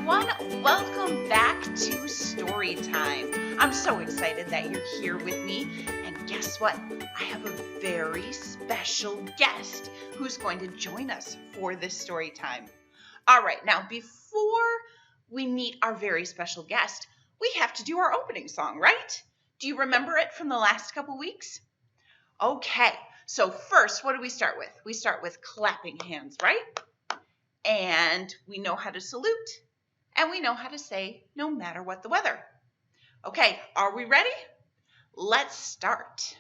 everyone. Welcome back to Storytime. I'm so excited that you're here with me. And guess what? I have a very special guest who's going to join us for this story time. All right, now before we meet our very special guest, we have to do our opening song, right? Do you remember it from the last couple weeks? Okay, so first, what do we start with? We start with clapping hands, right? And we know how to salute, and we know how to say no matter what the weather. Okay, are we ready? Let's start.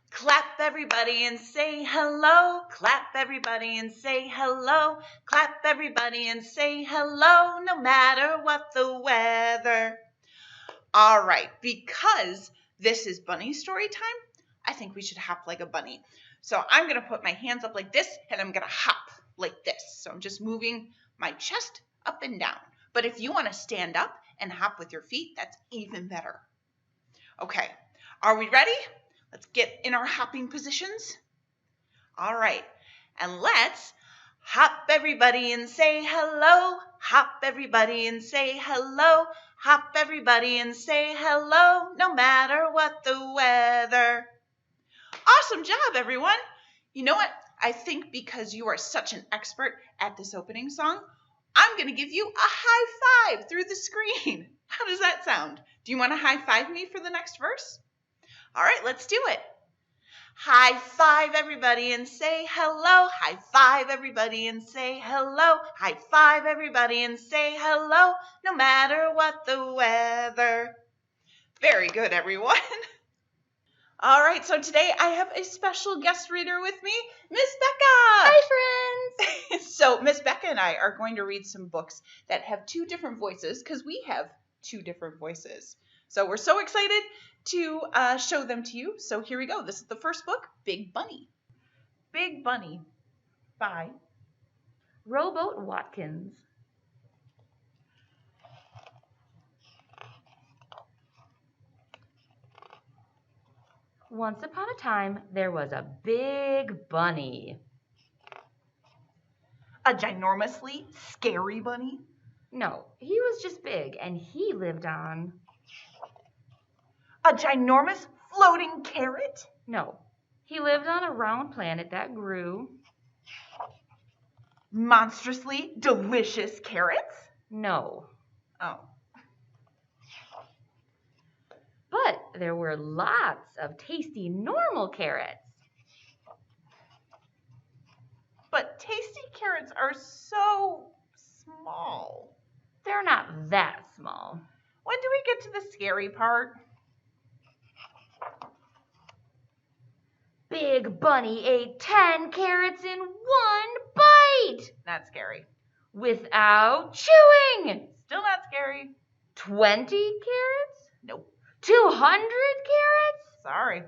Clap everybody and say hello. Clap everybody and say hello. Clap everybody and say hello, no matter what the weather. All right, because this is bunny story time, I think we should hop like a bunny. So I'm going to put my hands up like this, and I'm going to hop like this. So I'm just moving my chest up and down. But if you want to stand up and hop with your feet, that's even better. Okay, are we ready? Let's get in our hopping positions. All right, and let's hop everybody and say hello. Hop everybody and say hello. Hop everybody and say hello, no matter what the weather. Awesome job, everyone. You know what? I think because you are such an expert at this opening song, I'm going to give you a high five through the screen. How does that sound? Do you want to high five me for the next verse? All right, let's do it. High five everybody and say hello. High five everybody and say hello. High five everybody and say hello, no matter what the weather. Very good, everyone. All right, so today I have a special guest reader with me, Miss Becca. Hi, friends. So Miss Becca and I are going to read some books that have two different voices because we have two different voices. So we're so excited to show them to you. So here we go. This is the first book, Big Bunny. Big Bunny by Rowboat Watkins. Once upon a time, there was a big bunny. A ginormously scary bunny. No, he was just big, and he lived on... A ginormous floating carrot. No, he lived on a round planet that grew... Monstrously delicious carrots. No. Oh. But there were lots of tasty normal carrots. But tasty carrots are so small. They're not that small. When do we get to the scary part? Big Bunny ate 10 carrots in one bite. Not scary. Without chewing. Still not scary. 20 carrots? Nope. 200 carrots? Sorry.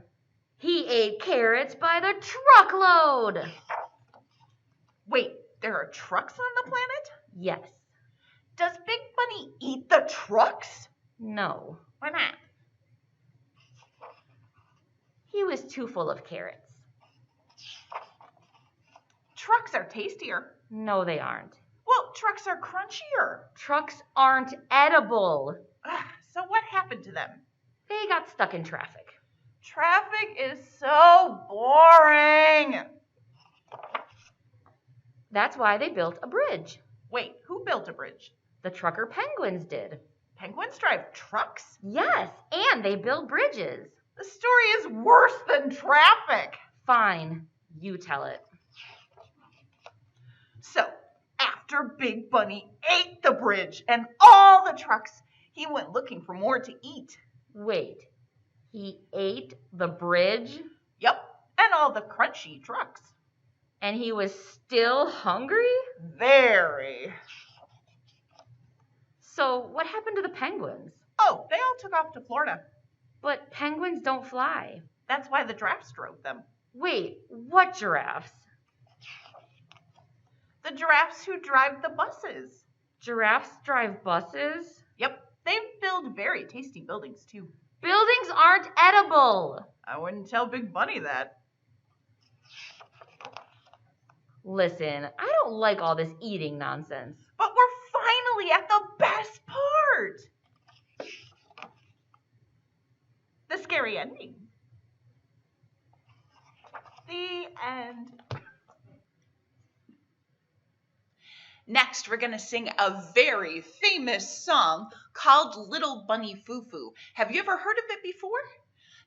He ate carrots by the truckload. Wait, there are trucks on the planet? Yes. Does Big Bunny eat the trucks? No. Why not? He was too full of carrots. Trucks are tastier. No, they aren't. Well, trucks are crunchier. Trucks aren't edible. Ugh, so what happened to them? They got stuck in traffic. Traffic is so boring. That's why they built a bridge. Wait, who built a bridge? The trucker penguins did. Penguins drive trucks? Yes, and they build bridges. The story is worse than traffic. Fine, you tell it. So, after Big Bunny ate the bridge and all the trucks, he went looking for more to eat. Wait, he ate the bridge? Yep, and all the crunchy trucks. And he was still hungry? Very. So what happened to the penguins? Oh, they all took off to Florida. But penguins don't fly. That's why the giraffes drove them. Wait, what giraffes? The giraffes who drive the buses. Giraffes drive buses? Yep, they build very tasty buildings too. Buildings aren't edible. I wouldn't tell Big Bunny that. Listen, I don't like all this eating nonsense. But we're finally at the best part. The scary ending. The end. Next, we're going to sing a very famous song called Little Bunny Fufu. Have you ever heard of it before?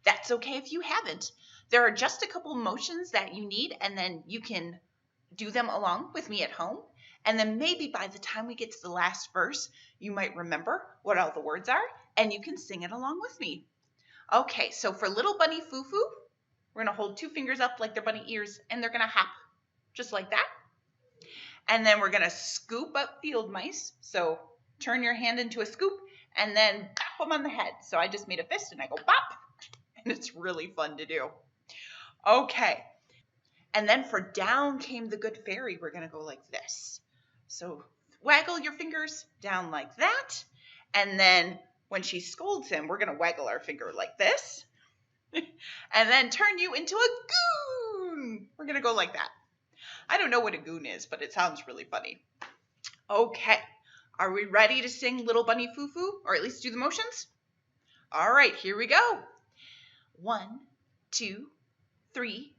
That's okay if you haven't. There are just a couple motions that you need, and then you can do them along with me at home. And then maybe by the time we get to the last verse, you might remember what all the words are, and you can sing it along with me. Okay, so for Little Bunny Fufu, we're going to hold 2 fingers up like they're bunny ears, and they're going to hop just like that. And then we're going to scoop up field mice. So turn your hand into a scoop and then bop them on the head. So I just made a fist and I go bop. And it's really fun to do. Okay. And then for down came the good fairy, we're going to go like this. So waggle your fingers down like that. And then when she scolds him, we're going to waggle our finger like this. And then turn you into a goon. We're going to go like that. I don't know what a goon is, but it sounds really funny. Okay, are we ready to sing Little Bunny Fufu, or at least do the motions? All right, here we go. 1, 2, 3,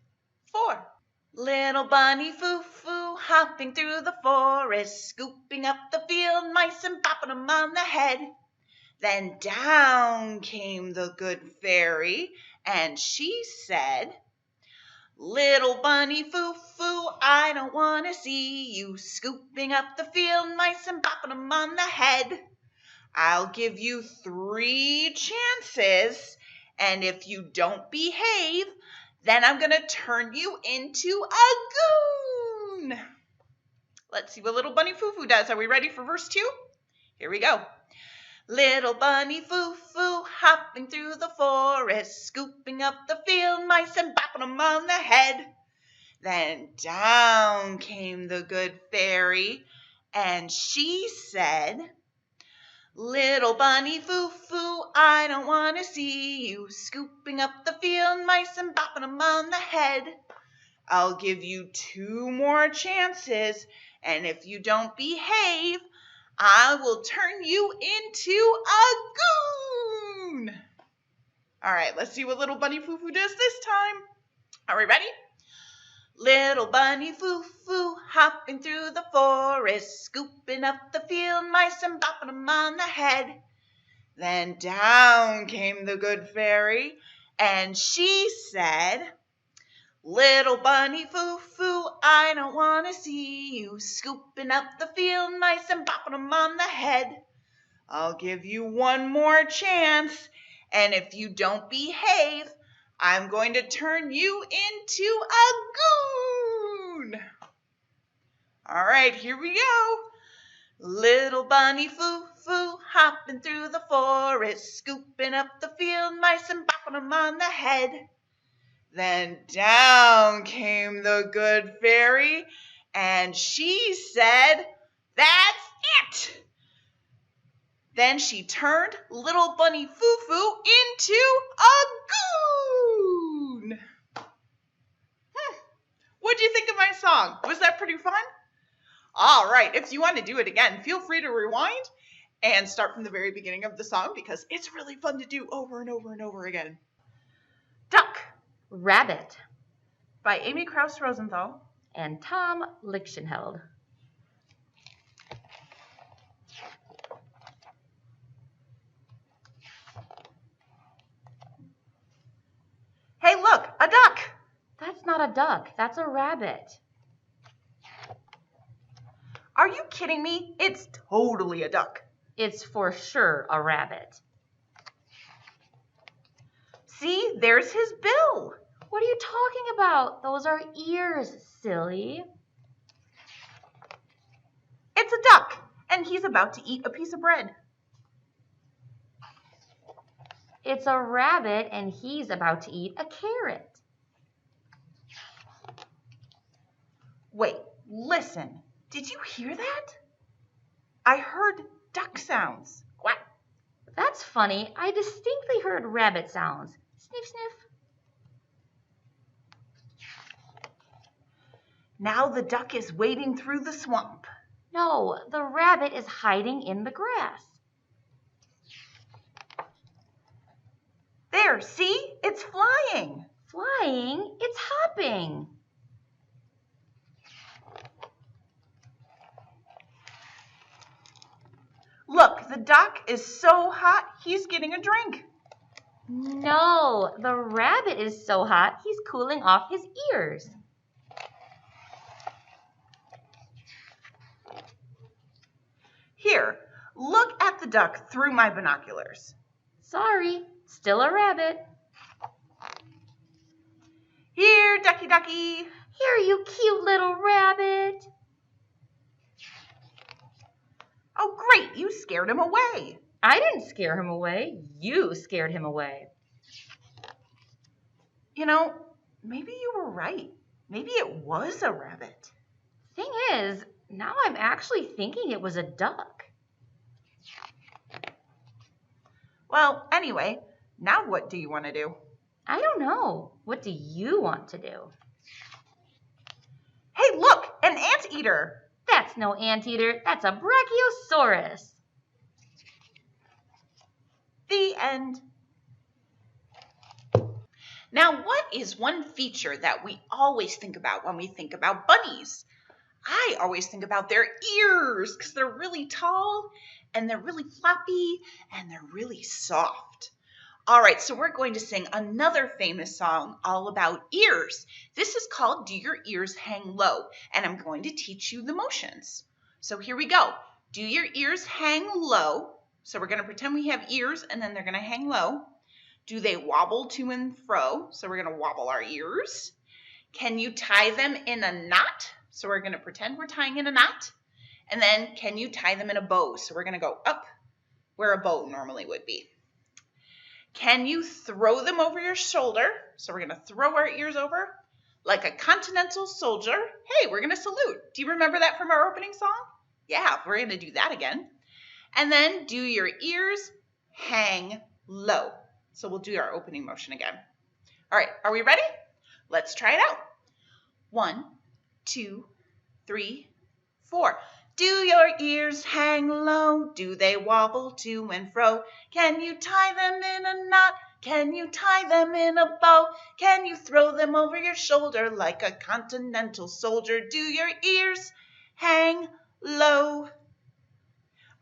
4. Little bunny Fufu, hopping through the forest, scooping up the field mice and bopping them on the head. Then down came the good fairy, and she said, Little bunny Fufu, I don't want to see you scooping up the field mice and bopping them on the head. I'll give you 3 chances, and if you don't behave, then I'm going to turn you into a goon. Let's see what Little bunny Fufu does. Are we ready for verse 2? Here we go. Little bunny Fufu, hopping through the forest, scooping up the field mice and bopping them on the head. Then down came the good fairy, and she said, Little bunny Fufu, I don't want to see you scooping up the field mice and bopping them on the head. I'll give you 2 more chances, and if you don't behave, I will turn you into a goon. All right, let's see what Little Bunny Fufu does this time. Are we ready? Little bunny Fufu, hopping through the forest, scooping up the field mice and bopping them on the head. Then down came the good fairy, and she said, Little bunny Fufu, I don't want to see you scooping up the field mice and bopping them on the head. I'll give you 1 more chance, and if you don't behave, I'm going to turn you into a goon. All right, here we go. Little bunny Fufu, hopping through the forest, scooping up the field mice and bopping them on the head. Then down came the good fairy, and she said, That's it! Then she turned Little bunny Fufu into a goon! What'd you think of my song? Was that pretty fun? All right, if you want to do it again, feel free to rewind and start from the very beginning of the song because it's really fun to do over and over and over again. Duck. Rabbit. By Amy Krauss Rosenthal and Tom Lichtenheld. Hey, look, a duck. That's not a duck. That's a rabbit. Are you kidding me? It's totally a duck. It's for sure a rabbit. See, there's his bill. What are you talking about? Those are ears, silly. It's a duck, and he's about to eat a piece of bread. It's a rabbit, and he's about to eat a carrot. Wait, listen. Did you hear that? I heard duck sounds. Quack. That's funny. I distinctly heard rabbit sounds. Sniff, sniff. Now the duck is wading through the swamp. No, the rabbit is hiding in the grass. There, see? It's flying. Flying? It's hopping. Look, the duck is so hot, he's getting a drink. No, the rabbit is so hot, he's cooling off his ears. Here, look at the duck through my binoculars. Sorry, still a rabbit. Here, ducky ducky. Here, you cute little rabbit. Oh, great, you scared him away. I didn't scare him away. You scared him away. You know, maybe you were right. Maybe it was a rabbit. Thing is, now I'm actually thinking it was a duck. Well, anyway, now what do you want to do? I don't know. What do you want to do? Hey, look, an anteater. That's no anteater. That's a brachiosaurus. The end. Now, what is one feature that we always think about when we think about bunnies? I always think about their ears because they're really tall and they're really floppy and they're really soft. All right, so we're going to sing another famous song all about ears. This is called Do Your Ears Hang Low, and I'm going to teach you the motions. So here we go. Do your ears hang low? So we're going to pretend we have ears and then they're going to hang low. Do they wobble to and fro? So we're going to wobble our ears. Can you tie them in a knot? So we're going to pretend we're tying in a knot. And then can you tie them in a bow? So we're going to go up where a bow normally would be. Can you throw them over your shoulder? So we're going to throw our ears over like a continental soldier. Hey, we're going to salute. Do you remember that from our opening song? Yeah, we're going to do that again. And then do your ears hang low. So we'll do our opening motion again. All right, are we ready? Let's try it out. 1, 2, 3, 4. Do your ears hang low? Do they wobble to and fro? Can you tie them in a knot? Can you tie them in a bow? Can you throw them over your shoulder like a continental soldier? Do your ears hang low?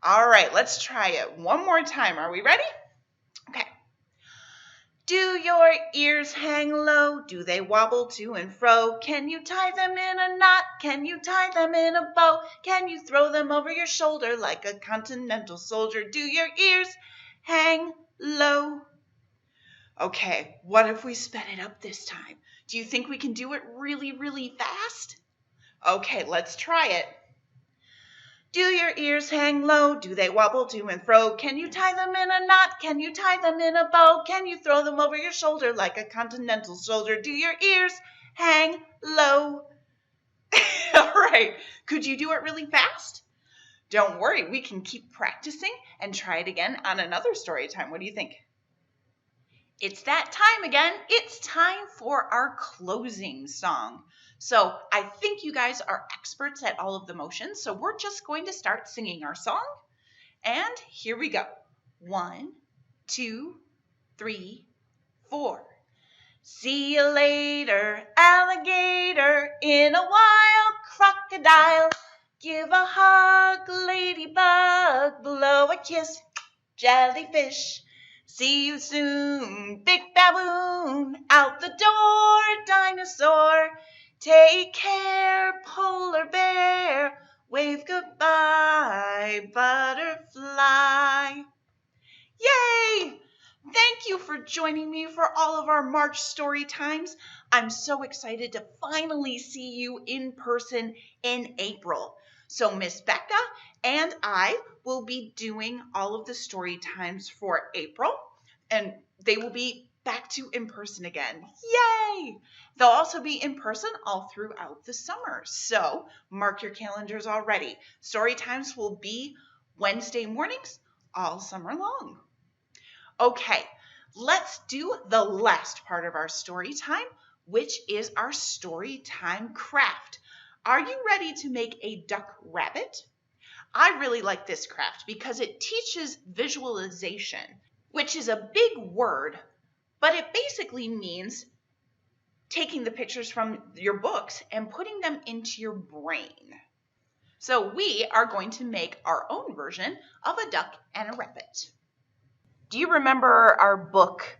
All right, let's try it one more time. Are we ready? Okay. Do your ears hang low? Do they wobble to and fro? Can you tie them in a knot? Can you tie them in a bow? Can you throw them over your shoulder like a continental soldier? Do your ears hang low? Okay, what if we sped it up this time? Do you think we can do it really, really fast? Okay, let's try it. Do your ears hang low? Do they wobble to and fro? Can you tie them in a knot? Can you tie them in a bow? Can you throw them over your shoulder like a continental soldier? Do your ears hang low? All right, could you do it really fast? Don't worry, we can keep practicing and try it again on another story time. What do you think? It's that time again. It's time for our closing song. So I think you guys are experts at all of the motions. So we're just going to start singing our song. And here we go. 1, 2, 3, 4. See you later, alligator, in a wild crocodile. Give a hug, ladybug, blow a kiss, jellyfish. See you soon, big baboon, out the door, dinosaur. Take care, polar bear, wave goodbye, butterfly. Yay! Thank you for joining me for all of our March story times. I'm so excited to finally see you in person in April. So Miss Becca and I will be doing all of the story times for April, and they will be back to in person again. Yay! They'll also be in person all throughout the summer. So mark your calendars already. Story times will be Wednesday mornings all summer long. Okay, let's do the last part of our story time, which is our story time craft. Are you ready to make a duck rabbit? I really like this craft because it teaches visualization, which is a big word, but it basically means taking the pictures from your books and putting them into your brain. So we are going to make our own version of a duck and a rabbit. Do you remember our book,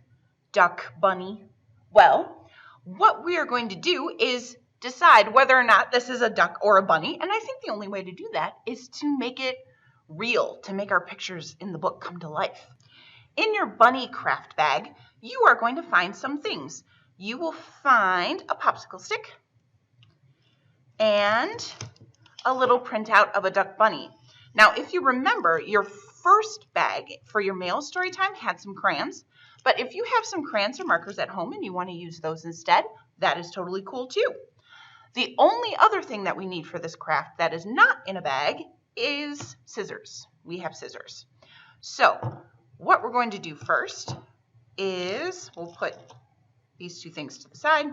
Duck Bunny? Well, what we are going to do is decide whether or not this is a duck or a bunny, and I think the only way to do that is to make it real, to make our pictures in the book come to life. In your bunny craft bag, you are going to find some things. You will find a popsicle stick and a little printout of a duck bunny. Now, if you remember, your first bag for your mail story time had some crayons, but if you have some crayons or markers at home and you want to use those instead, that is totally cool too. The only other thing that we need for this craft that is not in a bag is scissors. We have scissors. So what we're going to do first is we'll put these two things to the side.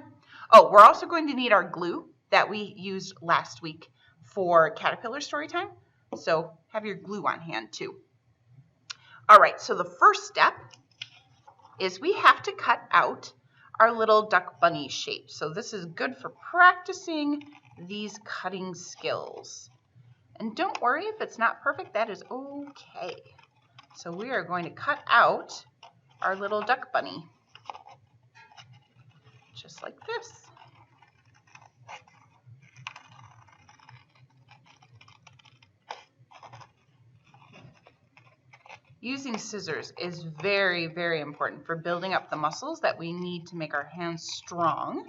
Oh, we're also going to need our glue that we used last week for Caterpillar Storytime. So have your glue on hand too. All right, so the first step is we have to cut out our little duck bunny shape. So this is good for practicing these cutting skills. And don't worry if it's not perfect, that is okay. So we are going to cut out our little duck bunny, just like this. Using scissors is very, very important for building up the muscles that we need to make our hands strong.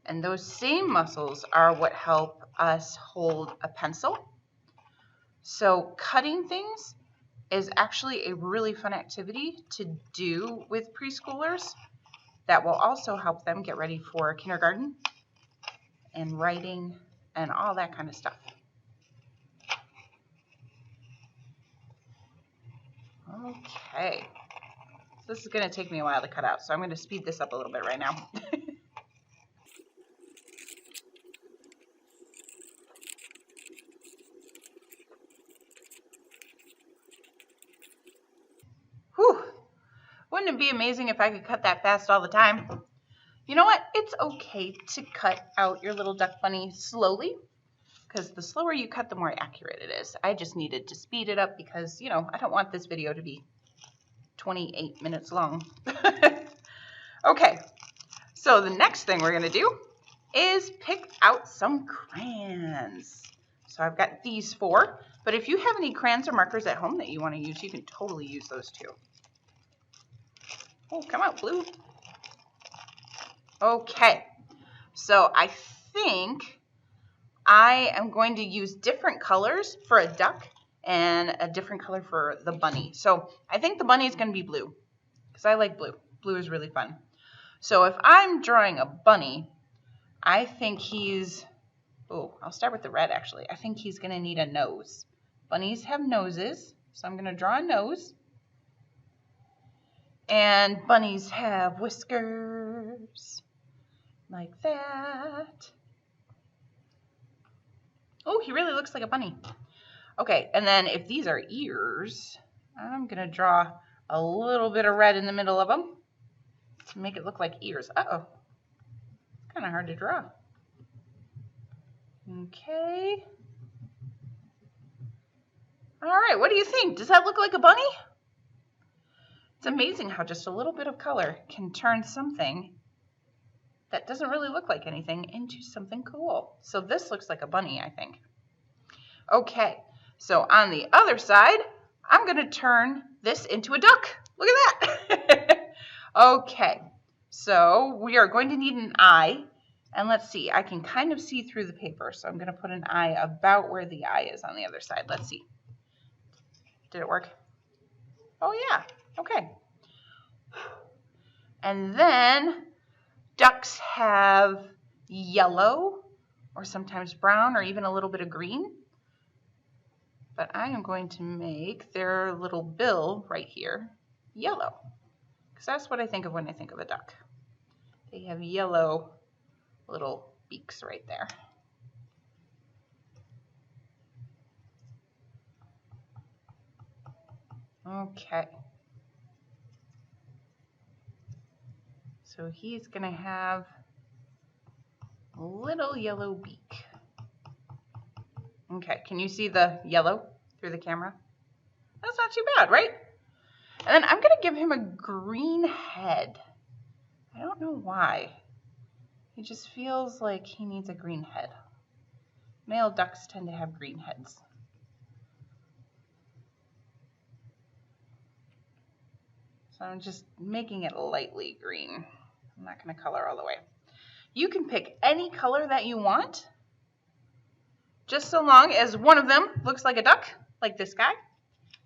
And those same muscles are what help us hold a pencil. So cutting things is actually a really fun activity to do with preschoolers that will also help them get ready for kindergarten and writing and all that kind of stuff. Okay, this is going to take me a while to cut out, so I'm going to speed this up a little bit right now. Whew, wouldn't it be amazing if I could cut that fast all the time? You know what? It's okay to cut out your little duck bunny slowly, because the slower you cut, the more accurate it is. I just needed to speed it up because, you know, I don't want this video to be 28 minutes long. Okay, so the next thing we're going to do is pick out some crayons. So I've got these 4, but if you have any crayons or markers at home that you want to use, you can totally use those too. Oh, come out, blue. Okay, so I think I am going to use different colors for a duck and a different color for the bunny. So I think the bunny is going to be blue because I like blue. Blue is really fun. So if I'm drawing a bunny, I think he's, I'll start with the red actually. I think he's going to need a nose. Bunnies have noses, so I'm going to draw a nose. And bunnies have whiskers, like that. Oh, he really looks like a bunny. Okay, and then if these are ears, I'm going to draw a little bit of red in the middle of them to make it look like ears. Uh-oh, it's kind of hard to draw. Okay. All right, what do you think? Does that look like a bunny? It's amazing how just a little bit of color can turn something that doesn't really look like anything into something cool. So this looks like a bunny, I think. Okay, so on the other side, I'm going to turn this into a duck. Look at that. Okay, so we are going to need an eye. And let's see, I can kind of see through the paper. So I'm going to put an eye about where the eye is on the other side. Let's see. Did it work? Oh, yeah. Okay. And then ducks have yellow or sometimes brown or even a little bit of green. But I am going to make their little bill right here yellow, because that's what I think of when I think of a duck. They have yellow little beaks right there. Okay. So he's going to have a little yellow beak. Okay, can you see the yellow through the camera? That's not too bad, right? And then I'm going to give him a green head. I don't know why. He just feels like he needs a green head. Male ducks tend to have green heads. So I'm just making it lightly green. I'm not going to color all the way. You can pick any color that you want, just so long as one of them looks like a duck, like this guy,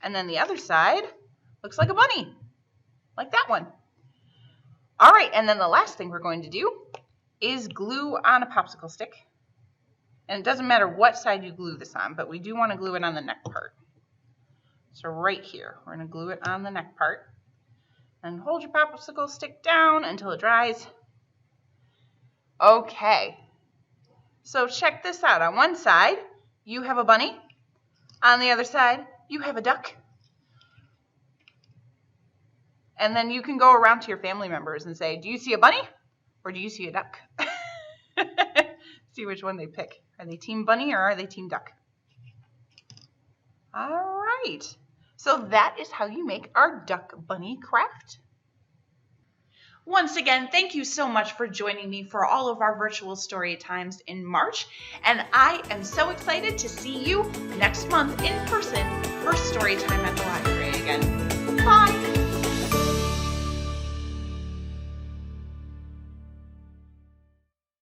and then the other side looks like a bunny, like that one. All right, and then the last thing we're going to do is glue on a popsicle stick. And it doesn't matter what side you glue this on, but we do want to glue it on the neck part. So right here, we're going to glue it on the neck part. And hold your popsicle stick down until it dries. Okay, so check this out. On one side, you have a bunny. On the other side, you have a duck. And then you can go around to your family members and say, do you see a bunny or do you see a duck? See which one they pick. Are they team bunny or are they team duck? All right. So that is how you make our duck bunny craft. Once again, thank you so much for joining me for all of our virtual story times in March. And I am so excited to see you next month in person for Storytime at the library again.